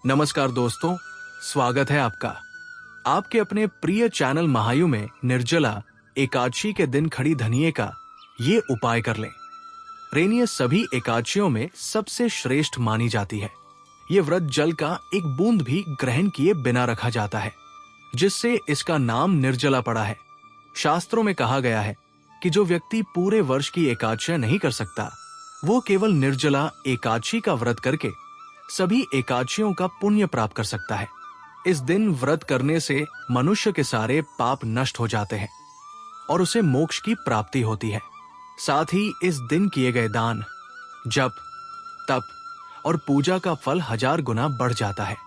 नमस्कार दोस्तों, स्वागत है आपका आपके अपने प्रिय चैनल महायु में। निर्जला एकादशी के दिन खड़ी धनिये का ये उपाय कर लें। रेनिय सभी एकादशियों में सबसे श्रेष्ठ मानी जाती है। ये व्रत जल का एक बूंद भी ग्रहण किए बिना रखा जाता है, जिससे इसका नाम निर्जला पड़ा है। शास्त्रों में कहा गया है कि जो व्यक्ति पूरे वर्ष की एकादशियां नहीं कर सकता, वो केवल निर्जला एकादशी का व्रत करके सभी एकादशियों का पुण्य प्राप्त कर सकता है। इस दिन व्रत करने से मनुष्य के सारे पाप नष्ट हो जाते हैं और उसे मोक्ष की प्राप्ति होती है। साथ ही इस दिन किए गए दान, जप, तप और पूजा का फल 1000 गुना बढ़ जाता है।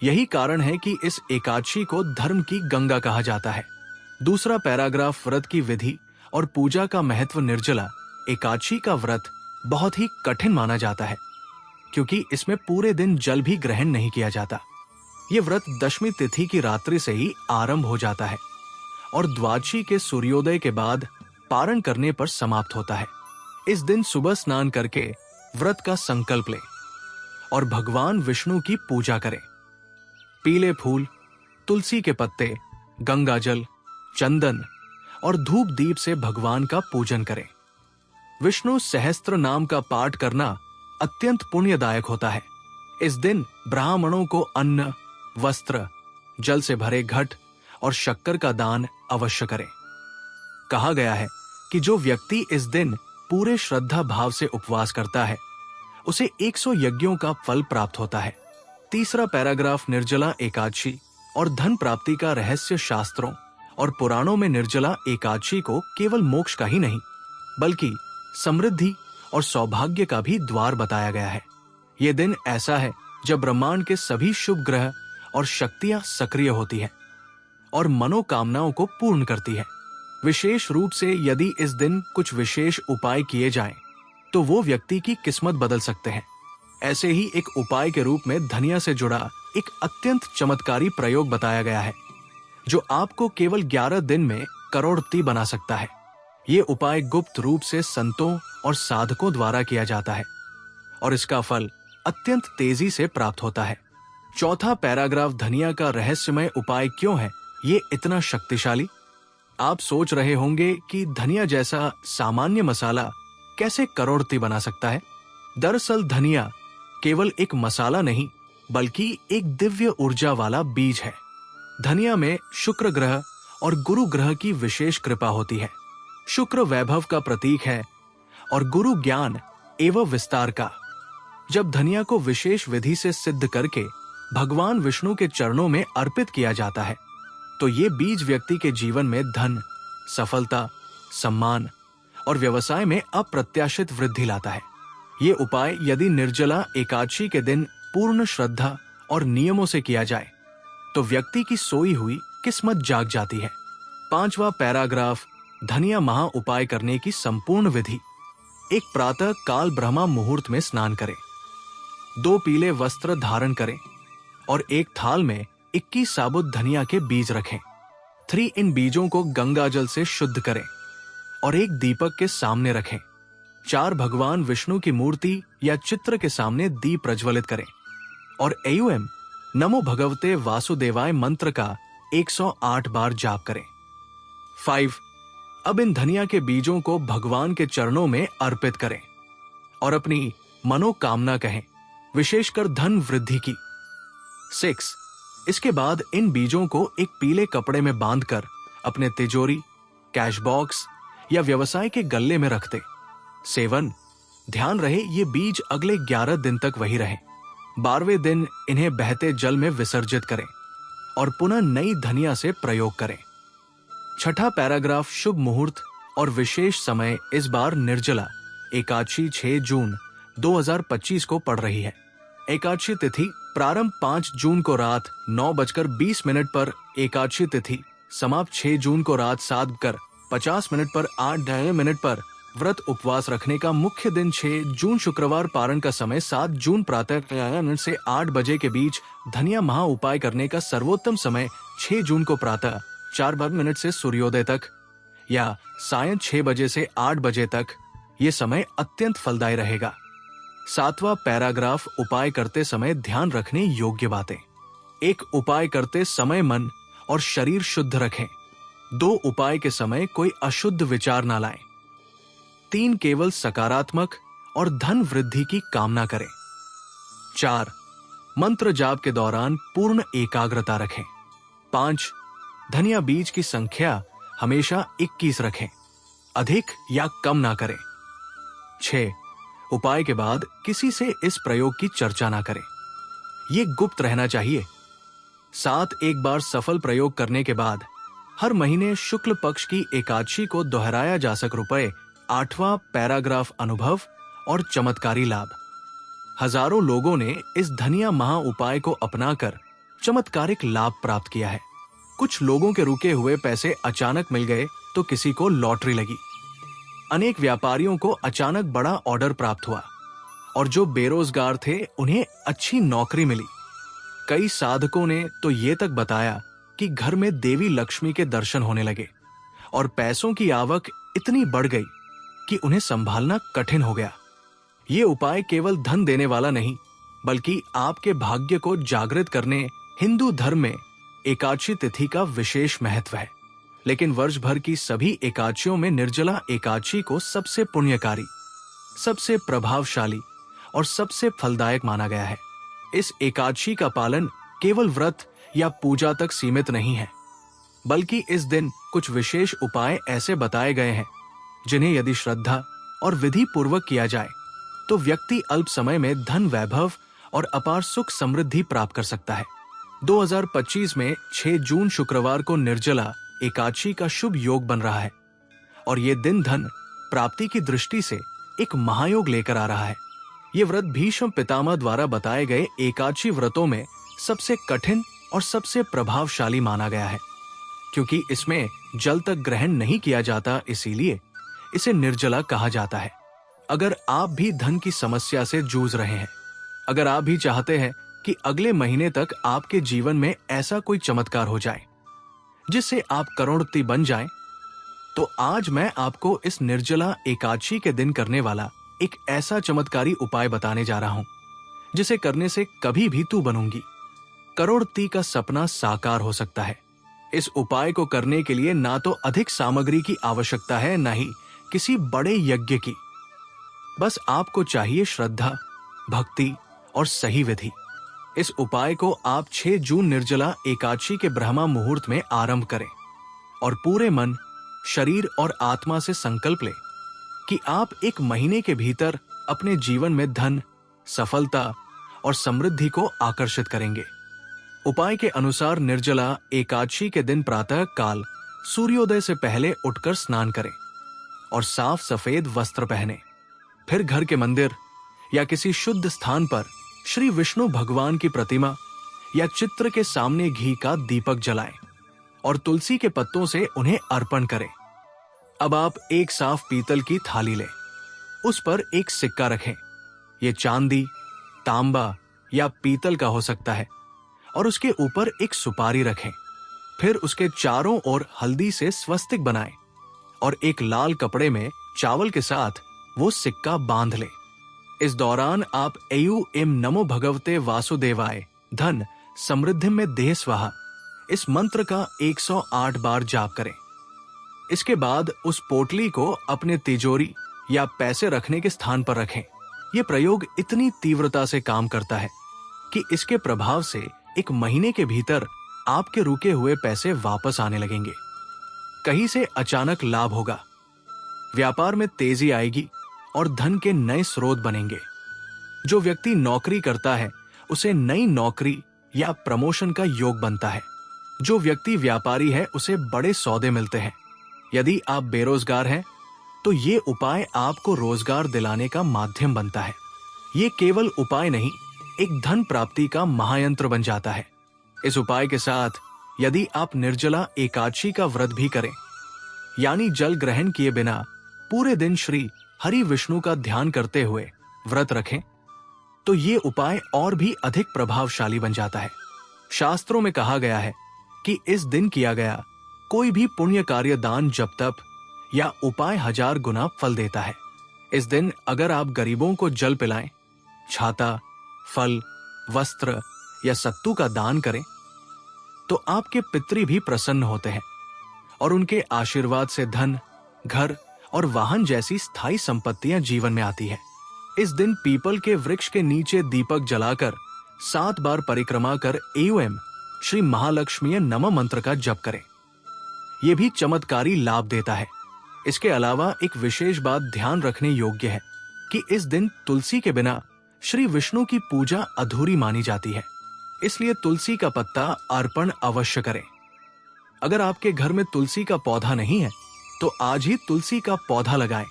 यही कारण है कि इस एकादशी को धर्म की गंगा कहा जाता है। दूसरा पैराग्राफ व्रत की विधि और पूजा का महत्व। निर्जला एकादशी का व्रत बहुत ही कठिन माना जाता है, क्योंकि इसमें पूरे दिन जल भी ग्रहण नहीं किया जाता। ये व्रत दशमी तिथि की रात्रि से ही आरंभ हो जाता है और द्वादशी के सूर्योदय के बाद पारण करने पर समाप्त होता है। इस दिन सुबह स्नान करके व्रत का संकल्प लें और भगवान विष्णु की पूजा करें। पीले फूल, तुलसी के पत्ते, गंगाजल, चंदन और धूप दीप से भगवान का पूजन करें। विष्णु सहस्त्र नाम का पाठ करना अत्यंत पुण्यदायक होता है। इस दिन ब्राह्मणों को अन्न, वस्त्र, जल से भरे घट और शक्कर का दान अवश्य करें। कहा गया है कि जो व्यक्ति इस दिन पूरे श्रद्धा भाव से उपवास करता है, उसे 100 यज्ञों का फल प्राप्त होता है। तीसरा पैराग्राफ निर्जला एकादशी और धन प्राप्ति का रहस्य। शास्त्रों और पुराणों में निर्जला एकादशी को केवल मोक्ष का ही नहीं, बल्कि समृद्धि और सौभाग्य का भी द्वार बताया गया है। ये दिन ऐसा है जब ब्रह्मांड के सभी शुभ ग्रह और शक्तियां सक्रिय होती हैं और मनोकामनाओं को पूर्ण करती है। विशेष रूप से यदि इस दिन कुछ विशेष उपाय किए जाएं, तो वो व्यक्ति की किस्मत बदल सकते हैं। ऐसे ही एक उपाय के रूप में धनिया से जुड़ा एक अत्यंत चमत्कारी प्रयोग बताया गया है, जो आपको केवल 11 दिन में करोड़पति बना सकता है। ये उपाय गुप्त रूप से संतों और साधकों द्वारा किया जाता है और इसका फल अत्यंत तेजी से प्राप्त होता है। चौथा पैराग्राफ धनिया का रहस्यमय उपाय क्यों है ये इतना शक्तिशाली। आप सोच रहे होंगे कि धनिया जैसा सामान्य मसाला कैसे करोड़पति बना सकता है। दरअसल धनिया केवल एक मसाला नहीं, बल्कि एक दिव्य ऊर्जा वाला बीज है। धनिया में शुक्र ग्रह और गुरु ग्रह की विशेष कृपा होती है। शुक्र वैभव का प्रतीक है और गुरु ज्ञान एवं विस्तार का। जब धनिया को विशेष विधि से सिद्ध करके भगवान विष्णु के चरणों में अर्पित किया जाता है, तो ये बीज व्यक्ति के जीवन में धन, सफलता, सम्मान और व्यवसाय में अप्रत्याशित वृद्धि लाता है। ये उपाय यदि निर्जला एकादशी के दिन पूर्ण श्रद्धा और नियमों से किया जाए, तो व्यक्ति की सोई हुई किस्मत जाग जाती है। पांचवा पैराग्राफ धनिया महा उपाय करने की संपूर्ण विधि। एक प्रातः काल ब्रह्मा मुहूर्त में स्नान करें, 2 पीले वस्त्र धारण करें और एक थाल में 21 साबुत धनिया के बीज रखें। 3 इन बीजों को गंगाजल से शुद्ध करें और एक दीपक के सामने रखें। 4 भगवान विष्णु की मूर्ति या चित्र के सामने दीप प्रज्वलित करें और एयुएम नमो भगवते वासुदेवाय मंत्र का 108 बार जाप करें। 5 अब इन धनिया के बीजों को भगवान के चरणों में अर्पित करें और अपनी मनोकामना कहें, विशेषकर धन वृद्धि की। 6 इसके बाद इन बीजों को एक पीले कपड़े में बांधकर अपने तिजोरी, कैश बॉक्स या व्यवसाय के गल्ले में रख दें। 7 ध्यान रहे ये बीज अगले 11 दिन तक वही रहें। 12वें दिन इन्हें बहते जल में विसर्जित करें और पुनः नई धनिया से प्रयोग करें। छठा पैराग्राफ शुभ मुहूर्त और विशेष समय। इस बार निर्जला एकादशी 6 जून 2025 को पड़ रही है। एकादशी तिथि प्रारंभ 5 जून को रात 9:20 पर, एकादशी तिथि समाप्त 6 जून को रात 7:50 पर 8 पर। व्रत उपवास रखने का मुख्य दिन 6 जून शुक्रवार। पारण का समय 7 जून प्रातः से 8 बजे के बीच। धनिया महा उपाय करने का सर्वोत्तम समय 6 जून को प्रातः 4 से सूर्योदय तक या सायं 6 बजे से 8 बजे तक। ये समय अत्यंत फलदायी रहेगा। 7वां पैराग्राफ उपाय करते समय ध्यान रखने योग्य बातें। 1 उपाय करते समय मन और शरीर शुद्ध रखें। 2 उपाय के समय कोई अशुद्ध विचार ना लाएं। 3 केवल सकारात्मक और धन वृद्धि की कामना करें। 4 मंत्र जाप के दौरान पूर्ण एकाग्रता रखें। 5 धनिया बीज की संख्या हमेशा 21 रखें, अधिक या कम ना करें। 6 उपाय के बाद किसी से इस प्रयोग की चर्चा ना करें, यह गुप्त रहना चाहिए। 7 एक बार सफल प्रयोग करने के बाद हर महीने शुक्ल पक्ष की एकादशी को दोहराया जा रुपए 8वां पैराग्राफ अनुभव और चमत्कारी लाभ। हजारों लोगों ने इस धनिया महा उपाय को अपनाकर चमत्कारिक लाभ प्राप्त किया है। कुछ लोगों के रुके हुए पैसे अचानक मिल गए तो किसी को लॉटरी लगी। अनेक व्यापारियों को अचानक बड़ा ऑर्डर प्राप्त हुआ और जो बेरोजगार थे उन्हें अच्छी नौकरी मिली। कई साधकों ने तो ये तक बताया कि घर में देवी लक्ष्मी के दर्शन होने लगे और पैसों की आवक इतनी बढ़ गई कि उन्हें संभालना कठिन हो गया। ये उपाय केवल धन देने वाला नहीं, बल्कि आपके भाग्य को जागृत करने हिंदू धर्म में एकादशी तिथि का विशेष महत्व है। लेकिन वर्ष भर की सभी एकादशियों में निर्जला एकादशी को सबसे पुण्यकारी, सबसे प्रभावशाली और सबसे फलदायक माना गया है। इस एकादशी का पालन केवल व्रत या पूजा तक सीमित नहीं है, बल्कि इस दिन कुछ विशेष उपाय ऐसे बताए गए हैं जिन्हें यदि श्रद्धा और विधि पूर्वक किया जाए तो व्यक्ति अल्प समय में धन वैभव और अपार सुख समृद्धि प्राप्त कर सकता है। 2025 में 6 जून शुक्रवार को निर्जला एकादशी का शुभ योग बन रहा है और ये दिन धन प्राप्ति की दृष्टि से एक महायोग लेकर आ रहा है। ये व्रत भीष्म पितामह द्वारा बताए गए एकादशी व्रतों में सबसे कठिन और सबसे प्रभावशाली माना गया है, क्योंकि इसमें जल तक ग्रहण नहीं किया जाता, इसीलिए इसे निर्जला कहा जाता है। अगर आप भी धन की समस्या से जूझ रहे हैं, अगर आप भी चाहते हैं कि अगले महीने तक आपके जीवन में ऐसा कोई चमत्कार हो जाए जिससे आप करोड़पति बन जाएं, तो आज मैं आपको इस निर्जला एकादशी के दिन करने वाला एक ऐसा चमत्कारी उपाय बताने जा रहा हूं जिसे करने से कभी भी तू बनूंगी करोड़पति का सपना साकार हो सकता है। इस उपाय को करने के लिए ना तो अधिक सामग्री की आवश्यकता है, ना ही किसी बड़े यज्ञ की। बस आपको चाहिए श्रद्धा, भक्ति और सही विधि। इस उपाय को आप 6 जून निर्जला एकादशी के ब्रह्मा मुहूर्त में आरंभ करें और पूरे मन, शरीर और आत्मा से संकल्प लें कि आप एक महीने के भीतर अपने जीवन में धन, सफलता और समृद्धि को आकर्षित करेंगे। उपाय के अनुसार निर्जला एकादशी के दिन प्रातः काल सूर्योदय से पहले उठकर स्नान करें और साफ सफेद वस्त्र पहने। फिर घर के मंदिर या किसी शुद्ध स्थान पर श्री विष्णु भगवान की प्रतिमा या चित्र के सामने घी का दीपक जलाएं और तुलसी के पत्तों से उन्हें अर्पण करें। अब आप एक साफ पीतल की थाली लें, उस पर एक सिक्का रखें। यह चांदी, तांबा या पीतल का हो सकता है और उसके ऊपर एक सुपारी रखें। फिर उसके चारों ओर हल्दी से स्वस्तिक बनाएं और एक लाल कपड़े में चावल के साथ वो सिक्का बांध लें। इस दौरान आप एयु एम नमो भगवते वासुदेवाय धन समृद्धि में देह स्वाहा इस मंत्र का 108 बार जाप करें। इसके बाद उस पोटली को अपने तिजोरी या पैसे रखने के स्थान पर रखें। यह प्रयोग इतनी तीव्रता से काम करता है कि इसके प्रभाव से एक महीने के भीतर आपके रुके हुए पैसे वापस आने लगेंगे। कहीं से अचानक लाभ होगा, व्यापार में तेजी आएगी और धन के नए स्रोत बनेंगे। जो व्यक्ति नौकरी करता है उसे नई नौकरी या प्रमोशन का योग बनता है। जो व्यक्ति व्यापारी है उसे बड़े सौदे मिलते हैं। यदि आप बेरोजगार हैं तो ये उपाय आपको रोजगार दिलाने का माध्यम बनता है। ये केवल उपाय नहीं, एक धन प्राप्ति का महायंत्र बन जाता है। इस उपाय के साथ यदि आप निर्जला एकादशी का व्रत भी करें, यानी जल ग्रहण किए बिना पूरे दिन श्री हरि विष्णु का ध्यान करते हुए व्रत रखें, तो ये उपाय और भी अधिक प्रभावशाली बन जाता है। शास्त्रों में कहा गया है कि इस दिन किया गया कोई भी पुण्य कार्य, दान, जप तप या उपाय 1000 गुना फल देता है। इस दिन अगर आप गरीबों को जल पिलाएं छाता, फल, वस्त्र या सत्तू का दान करें तो आपके पितृ भी प्रसन्न होते हैं और उनके आशीर्वाद से धन, घर और वाहन जैसी स्थायी संपत्तियां जीवन में आती है। इस दिन पीपल के वृक्ष के नीचे दीपक जलाकर 7 बार परिक्रमा कर एवं श्री महालक्ष्मी नमः मंत्र का जप करें। यह भी चमत्कारी लाभ देता है। इसके अलावा एक विशेष बात ध्यान रखने योग्य है कि इस दिन तुलसी के बिना श्री विष्णु की पूजा अधूरी मानी जाती है, इसलिए तुलसी का पत्ता अर्पण अवश्य करें। अगर आपके घर में तुलसी का पौधा नहीं है तो आज ही तुलसी का पौधा लगाएं,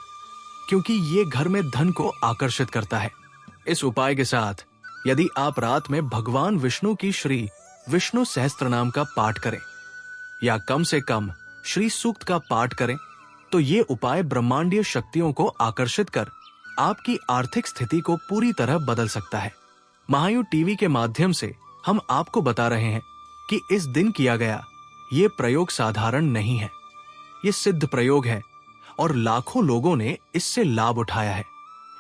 क्योंकि ये घर में धन को आकर्षित करता है। इस उपाय के साथ यदि आप रात में भगवान विष्णु की श्री विष्णु सहस्त्रनाम का पाठ करें या कम से कम श्री सूक्त का पाठ करें तो ये उपाय ब्रह्मांडीय शक्तियों को आकर्षित कर आपकी आर्थिक स्थिति को पूरी तरह बदल सकता है। महायु टीवी के माध्यम से हम आपको बता रहे हैं कि इस दिन किया गया ये प्रयोग साधारण नहीं है, ये सिद्ध प्रयोग है और लाखों लोगों ने इससे लाभ उठाया है।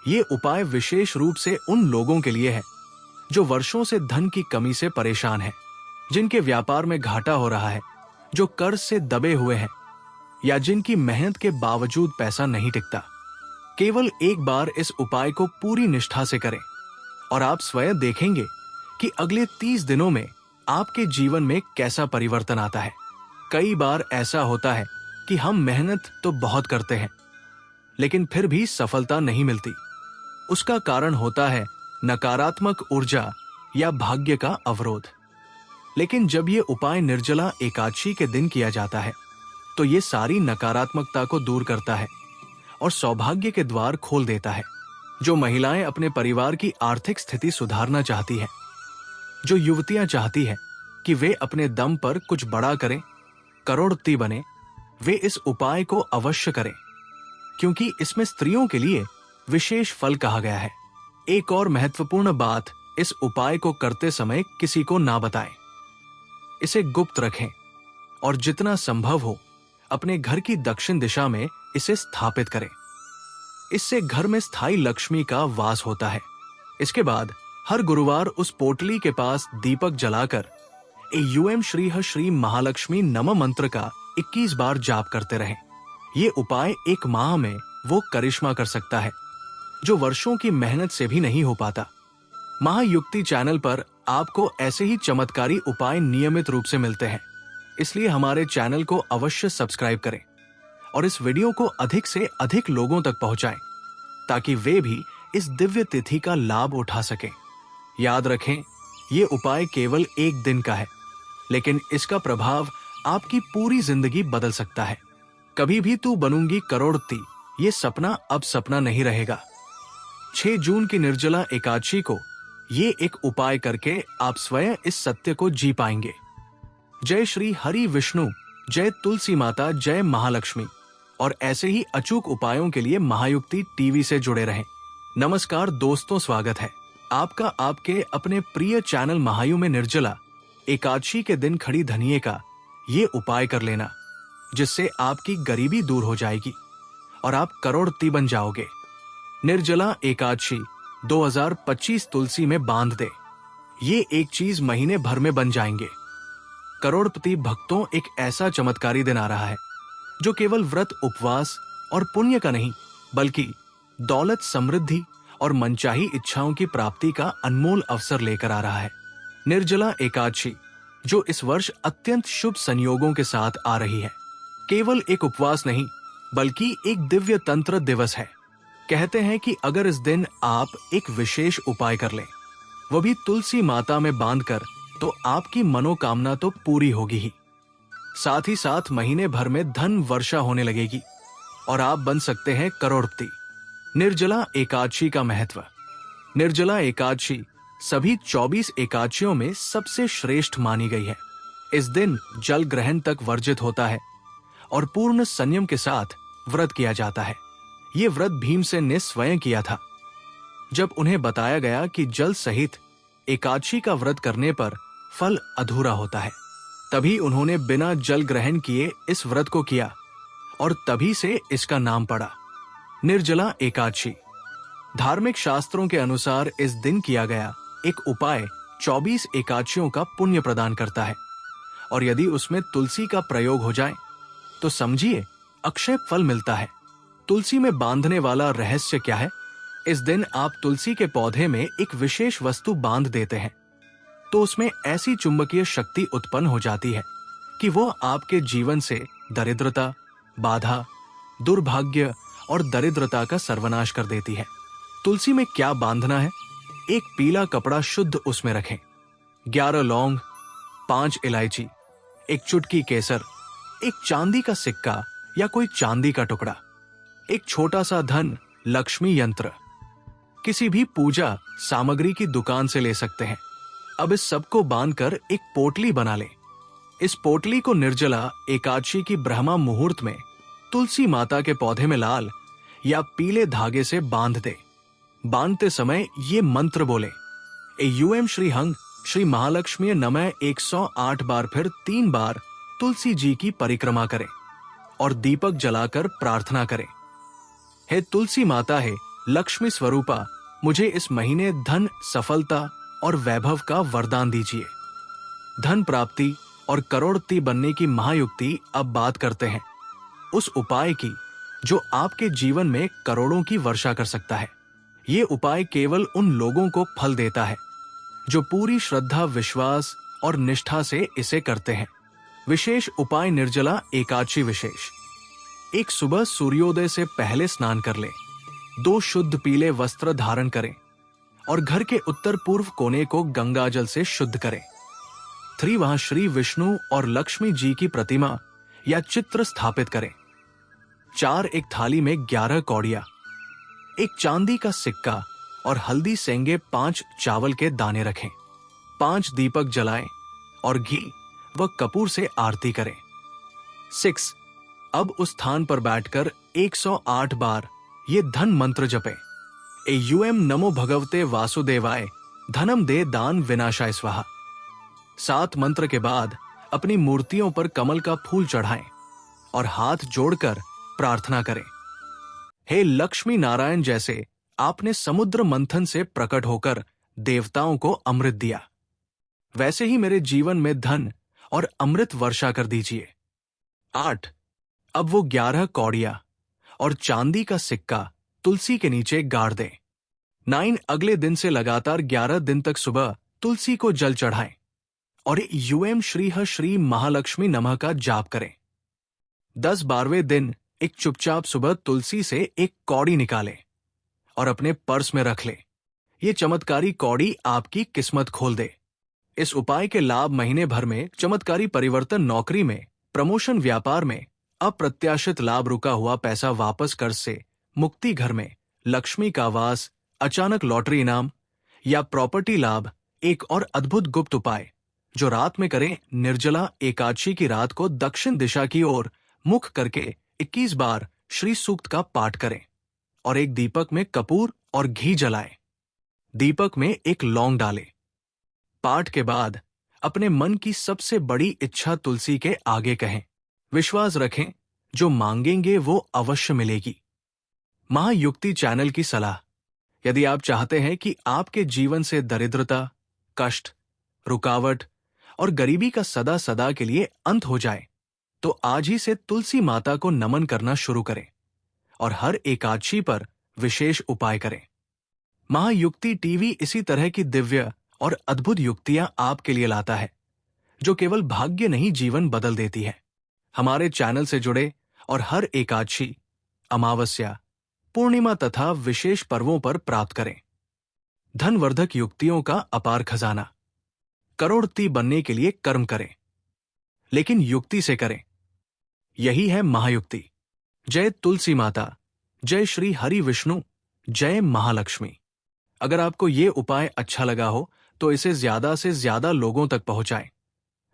ये उपाय विशेष रूप से उन लोगों के लिए है जो वर्षों से धन की कमी से परेशान है, जिनके व्यापार में घाटा हो रहा है, जो कर्ज से दबे हुए हैं या जिनकी मेहनत के बावजूद पैसा नहीं टिकता। केवल एक बार इस उपाय को पूरी निष्ठा से करें और आप स्वयं देखेंगे कि अगले 30 दिनों में आपके जीवन में कैसा परिवर्तन आता है। कई बार ऐसा होता है कि हम मेहनत तो बहुत करते हैं लेकिन फिर भी सफलता नहीं मिलती। उसका कारण होता है नकारात्मक ऊर्जा या भाग्य का अवरोध। लेकिन जब ये उपाय निर्जला एकादशी के दिन किया जाता है तो ये सारी नकारात्मकता को दूर करता है और सौभाग्य के द्वार खोल देता है। जो महिलाएं अपने परिवार की आर्थिक स्थिति सुधारना चाहती हैं, जो युवतियां चाहती हैं कि वे अपने दम पर कुछ बड़ा करें, करोड़पति बने, वे इस उपाय को अवश्य करें, क्योंकि इसमें स्त्रियों के लिए विशेष फल कहा गया है। एक और महत्वपूर्ण बात, इस उपाय को करते समय किसी को ना बताएं, इसे गुप्त रखें और जितना संभव हो अपने घर की दक्षिण दिशा में इसे स्थापित करें। इससे घर में स्थायी लक्ष्मी का वास होता है। इसके बाद हर गुरुवार उस पोटली के पास दीपक जलाकर एवं श्री महालक्ष्मी नमः मंत्र का 21 बार जाप करते रहें। ये उपाय एक माह में वो करिश्मा कर सकता है जो वर्षों की मेहनत से भी नहीं हो पाता। महायुक्ति चैनल पर आपको ऐसे ही चमत्कारी उपाय नियमित रूप से मिलते हैं, इसलिए हमारे चैनल को अवश्य सब्सक्राइब करें और इस वीडियो को अधिक से अधिक लोगों तक पहुंचाएं ताकि वे भी इस दिव्य तिथि का लाभ उठा सकें। याद रखें, ये उपाय केवल एक दिन का है, लेकिन इसका प्रभाव आपकी पूरी जिंदगी बदल सकता है। कभी भी तू बनूंगी करोड़पति, ये सपना अब सपना नहीं रहेगा। 6 जून की निर्जला एकादशी को ये एक उपाय करके आप स्वयं इस सत्य को जी पाएंगे। जय श्री हरि विष्णु, जय तुलसी माता, जय महालक्ष्मी। और ऐसे ही अचूक उपायों के लिए महायुक्ति टीवी से जुड़े रहें। नमस्कार दोस्तों, स्वागत है आपका आपके अपने प्रिय चैनल महायु में। निर्जला एकादशी के दिन खड़ी धनिये का ये उपाय कर लेना, जिससे आपकी गरीबी दूर हो जाएगी और आप करोड़पति बन जाओगे। निर्जला एकादशी 2025 तुलसी में बांध दे, ये एक चीज महीने भर में बन जाएंगे। करोड़पति भक्तों, एक ऐसा चमत्कारी दिन आ रहा है जो केवल व्रत, उपवास और पुण्य का नहीं, बल्कि दौलत, समृद्धि और मनचाही इच्छाओं की प्राप्ति का अनमोल अवसर लेकर आ रहा है। निर्जला एकादशी जो इस वर्ष अत्यंत शुभ संयोगों के साथ आ रही है, केवल एक उपवास नहीं बल्कि एक दिव्य तंत्र दिवस है। कहते हैं कि अगर इस दिन आप एक विशेष उपाय कर लें, वो भी तुलसी माता में बांधकर, तो आपकी मनोकामना तो पूरी होगी ही, साथ ही साथ महीने भर में धन वर्षा होने लगेगी और आप बन सकते हैं करोड़पति। निर्जला एकादशी का महत्व। निर्जला एकादशी सभी 24 एकादशियों में सबसे श्रेष्ठ मानी गई है। इस दिन जल ग्रहण तक वर्जित होता है और पूर्ण संयम के साथ व्रत किया जाता है। ये व्रत भीमसेन ने स्वयं किया था। जब उन्हें बताया गया कि जल सहित एकादशी का व्रत करने पर फल अधूरा होता है, तभी उन्होंने बिना जल ग्रहण किए इस व्रत को किया और तभी से इसका नाम पड़ा निर्जला एकादशी। धार्मिक शास्त्रों के अनुसार इस दिन किया गया एक उपाय 24 एकादशियों का पुण्य प्रदान करता है, और यदि उसमें तुलसी का प्रयोग हो जाए तो समझिए अक्षय फल मिलता है। तुलसी में बांधने वाला रहस्य क्या है? इस दिन आप तुलसी के पौधे में एक विशेष वस्तु बांध देते हैं तो उसमें ऐसी चुंबकीय शक्ति उत्पन्न हो जाती है कि वो आपके जीवन से दरिद्रता, बाधा, दुर्भाग्य और दरिद्रता का सर्वनाश कर देती है। तुलसी में क्या बांधना है? एक पीला कपड़ा शुद्ध उसमें रखें, 11 लौंग, 5 इलायची, एक चुटकी केसर, एक चांदी का सिक्का या कोई चांदी का टुकड़ा, एक छोटा सा धन लक्ष्मी यंत्र, किसी भी पूजा सामग्री की दुकान से ले सकते हैं। अब इस सबको बांधकर एक पोटली बना लें। इस पोटली को निर्जला एकादशी की ब्रह्मा मुहूर्त में तुलसी माता के पौधे में लाल या पीले धागे से बांध दे। बांधते समय ये मंत्र बोले, यूएम श्री हंग श्री महालक्ष्मी नमः 108 बार, फिर 3 बार तुलसी जी की परिक्रमा करें और दीपक जलाकर प्रार्थना करें, हे तुलसी माता, है लक्ष्मी स्वरूपा, मुझे इस महीने धन, सफलता और वैभव का वरदान दीजिए। धन प्राप्ति और करोड़पति बनने की महायुक्ति अब बात करते हैं, उस उपाय की जो आपके जीवन में करोड़ों की वर्षा कर सकता है। ये उपाय केवल उन लोगों को फल देता है जो पूरी श्रद्धा, विश्वास और निष्ठा से इसे करते हैं। विशेष उपाय निर्जला एकादशी विशेष। एक सुबह सूर्योदय से पहले स्नान कर ले, 2 शुद्ध पीले वस्त्र धारण करें और घर के उत्तर पूर्व कोने को गंगा जल से शुद्ध करें। 3 वहां श्री विष्णु और लक्ष्मी जी की प्रतिमा या चित्र स्थापित करें। 4 एक थाली में 11 कौड़ियां, एक चांदी का सिक्का और हल्दी सेंगे 5 चावल के दाने रखें। 5 दीपक जलाएं और घी व कपूर से आरती करें। 6 अब उस स्थान पर बैठकर 108 बार ये धन मंत्र जपें, यूएम नमो भगवते वासुदेवाय, धनम दे दान विनाशाय स्वाहा। 7 मंत्र के बाद अपनी मूर्तियों पर कमल का फूल चढ़ाएं और हाथ जोड़कर प्रार्थना करें, हे लक्ष्मी नारायण, जैसे आपने समुद्र मंथन से प्रकट होकर देवताओं को अमृत दिया, वैसे ही मेरे जीवन में धन और अमृत वर्षा कर दीजिए। 8 अब वो 11 कौड़ियां और चांदी का सिक्का तुलसी के नीचे गाड़ दें। 9 अगले दिन से लगातार 11 दिन तक सुबह तुलसी को जल चढ़ाएं और यूएम श्री महालक्ष्मी नमः का जाप करें। 10 12वें दिन एक चुपचाप सुबह तुलसी से एक कौड़ी निकालें और अपने पर्स में रख लें। ये चमत्कारी कौड़ी आपकी किस्मत खोल दे। इस उपाय के लाभ महीने भर में चमत्कारी परिवर्तन, नौकरी में प्रमोशन, व्यापार में अप्रत्याशित लाभ, रुका हुआ पैसा वापस, कर्ज से मुक्ति, घर में लक्ष्मी का वास, अचानक लॉटरी इनाम या प्रॉपर्टी लाभ। एक और अद्भुत गुप्त उपाय जो रात में करें, निर्जला एकादशी की रात को दक्षिण दिशा की ओर मुख करके 21 बार श्री सूक्त का पाठ करें और एक दीपक में कपूर और घी जलाएं। दीपक में एक लौंग डालें। पाठ के बाद अपने मन की सबसे बड़ी इच्छा तुलसी के आगे कहें। विश्वास रखें, जो मांगेंगे वो अवश्य मिलेगी। महायुक्ति चैनल की सलाह। यदि आप चाहते हैं कि आपके जीवन से दरिद्रता, कष्ट, रुकावट और गरीबी का सदा सदा के लिए अंत हो जाए, तो आज ही से तुलसी माता को नमन करना शुरू करें और हर एकादशी पर विशेष उपाय करें। महायुक्ति टीवी इसी तरह की दिव्य और अद्भुत युक्तियां आपके लिए लाता है, जो केवल भाग्य नहीं, जीवन बदल देती है। हमारे चैनल से जुड़े और हर एकादशी, अमावस्या, पूर्णिमा तथा विशेष पर्वों पर प्राप्त करें धनवर्धक युक्तियों का अपार खजाना। करोड़पति बनने के लिए कर्म करें, लेकिन युक्ति से करें। यही है महायुक्ति। जय तुलसी माता, जय श्री हरि विष्णु, जय महालक्ष्मी। अगर आपको ये उपाय अच्छा लगा हो तो इसे ज्यादा से ज्यादा लोगों तक पहुंचाएं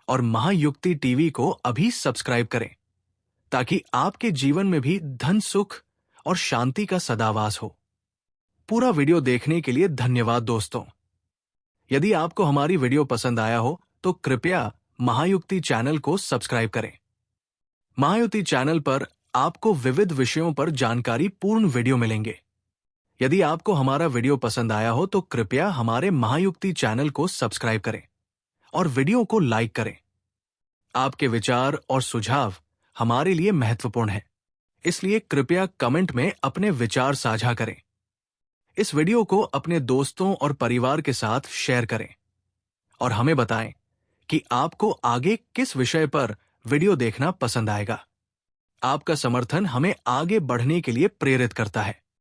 और महायुक्ति टीवी को अभी सब्सक्राइब करें, ताकि आपके जीवन में भी धन, सुख और शांति का सदावास हो। पूरा वीडियो देखने के लिए धन्यवाद दोस्तों। यदि आपको हमारी वीडियो पसंद आया हो तो कृपया महायुक्ति चैनल को सब्सक्राइब करें। महायुक्ति चैनल पर आपको विविध विषयों पर जानकारी पूर्ण वीडियो मिलेंगे। यदि आपको हमारा वीडियो पसंद आया हो तो कृपया हमारे महायुक्ति चैनल को सब्सक्राइब करें और वीडियो को लाइक करें। आपके विचार और सुझाव हमारे लिए महत्वपूर्ण हैं, इसलिए कृपया कमेंट में अपने विचार साझा करें। इस वीडियो को अपने दोस्तों और परिवार के साथ शेयर करें और हमें बताएं कि आपको आगे किस विषय पर वीडियो देखना पसंद आएगा। आपका समर्थन हमें आगे बढ़ने के लिए प्रेरित करता है।